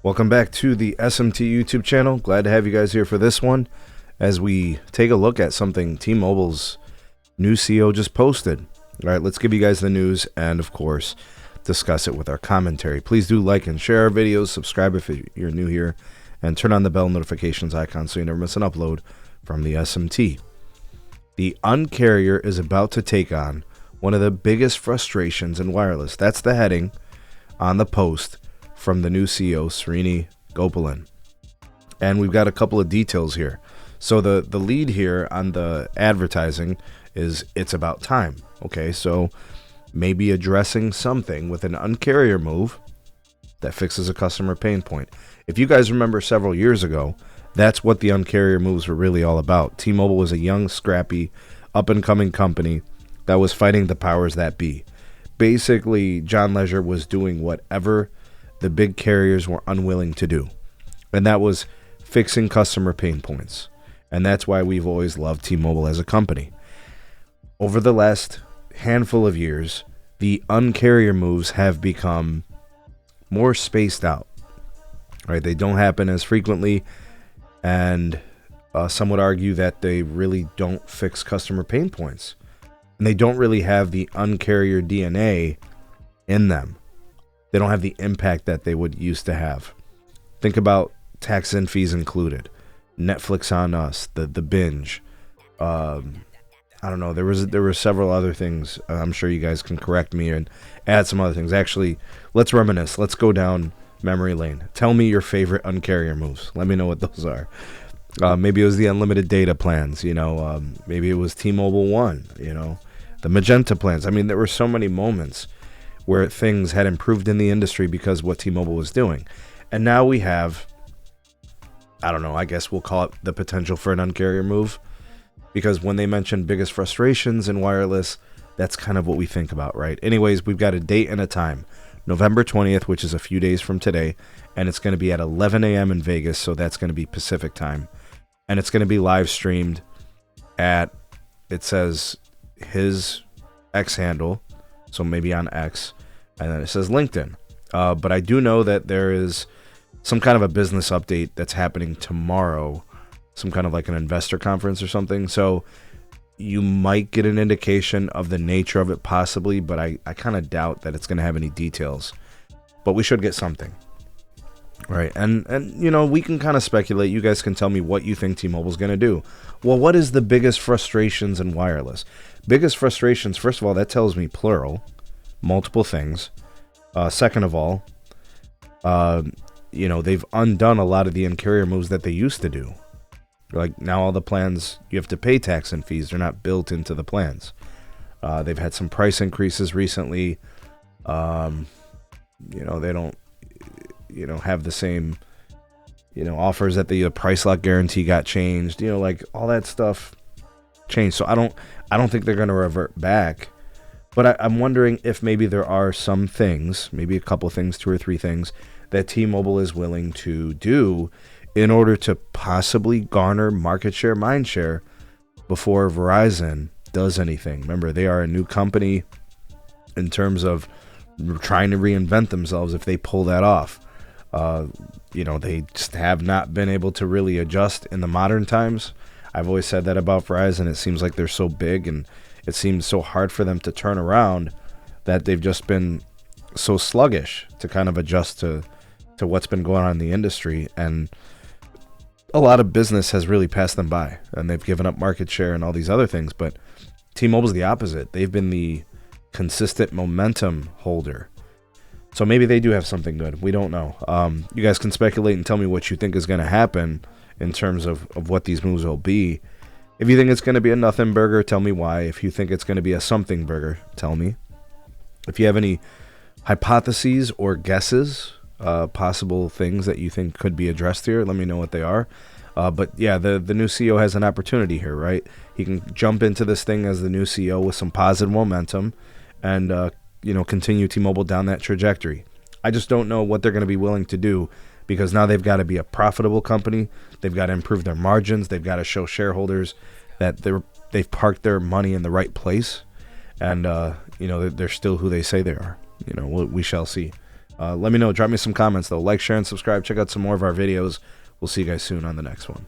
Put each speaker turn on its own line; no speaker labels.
Welcome back to the SMT YouTube channel. Glad to have you guys here for this one as we take a look at something T-Mobile's new CEO just posted. All right, let's give you guys the news and, of course, discuss it with our commentary. Please do like and share our videos, subscribe if you're new here, and turn on the bell notifications icon so you never miss an upload from the SMT. The Uncarrier is about to take on one of the biggest frustrations in wireless. That's the heading on the post from the new CEO, Srini Gopalan. And we've got a couple of details here. So the lead here on the advertising is it's about time. Okay, so maybe addressing something with an Uncarrier move that fixes a customer pain point. If you guys remember several years ago, that's what the Uncarrier moves were really all about. T-Mobile was a young, scrappy, up-and-coming company that was fighting the powers that be. Basically, John Legere was doing whatever the big carriers were unwilling to do, and that was fixing customer pain points. And that's why we've always loved T-Mobile as a company. Over the last handful of years, the Uncarrier moves have become more spaced out. Right? They don't happen as frequently, and some would argue that they really don't fix customer pain points, and they don't really have the Uncarrier DNA in them. They don't have the impact that they would used to have. Think about tax and fees included, Netflix on Us, the binge. I don't know. There were several other things. I'm sure you guys can correct me and add some other things. Actually, let's reminisce. Let's go down memory lane. Tell me your favorite Uncarrier moves. Let me know what those are. Maybe it was the unlimited data plans. Maybe it was T-Mobile One. The Magenta plans. I mean, there were so many moments where things had improved in the industry because of what T-Mobile was doing. And now we have, I don't know, I guess we'll call it the potential for an Uncarrier move. Because when they mention biggest frustrations in wireless, that's kind of what we think about, right? Anyways, we've got a date and a time. November 20th, which is a few days from today. And it's going to be at 11 a.m. in Vegas, so that's going to be Pacific time. And it's going to be live streamed at, it says, his X handle. So maybe on X, and then it says LinkedIn. But I do know that there is some kind of a business update that's happening tomorrow, some kind of like an investor conference or something. So you might get an indication of the nature of it possibly, but I kind of doubt that it's going to have any details. But we should get something. Right, and we can kind of speculate. You guys can tell me what you think T-Mobile's going to do. Well, what is the biggest frustrations in wireless? Biggest frustrations, first of all, that tells me plural, multiple things. Second of all, they've undone a lot of the Uncarrier moves that they used to do. Like now all the plans, you have to pay tax and fees. They're not built into the plans. They've had some price increases recently. They don't have the same, offers that the price lock guarantee got changed, like all that stuff changed. So I don't think they're going to revert back, but I'm wondering if maybe there are some things, maybe a couple things, 2 or 3 things that T-Mobile is willing to do in order to possibly garner market share, mind share before Verizon does anything. Remember, they are a new company in terms of trying to reinvent themselves. If they pull that off, they just have not been able to really adjust in the modern times. I've always said that about Verizon. It seems like they're so big and it seems so hard for them to turn around that they've just been so sluggish to kind of adjust to what's been going on in the industry. And a lot of business has really passed them by and they've given up market share and all these other things. But T-Mobile's the opposite. They've been the consistent momentum holder. So maybe they do have something good. We don't know. You guys can speculate and tell me what you think is going to happen in terms of what these moves will be. If you think it's going to be a nothing burger, tell me why. If you think it's going to be a something burger, tell me. If you have any hypotheses or guesses, possible things that you think could be addressed here, let me know what they are. But yeah, the new CEO has an opportunity here, right? He can jump into this thing as the new CEO with some positive momentum and continue T-Mobile down that trajectory. I just don't know what they're going to be willing to do because now they've got to be a profitable company. They've got to improve their margins. They've got to show shareholders that they've parked their money in the right place, and they're still who they say they are. We shall see. Let me know. Drop me some comments, though. Like, share, and subscribe. Check out some more of our videos. We'll see you guys soon on the next one.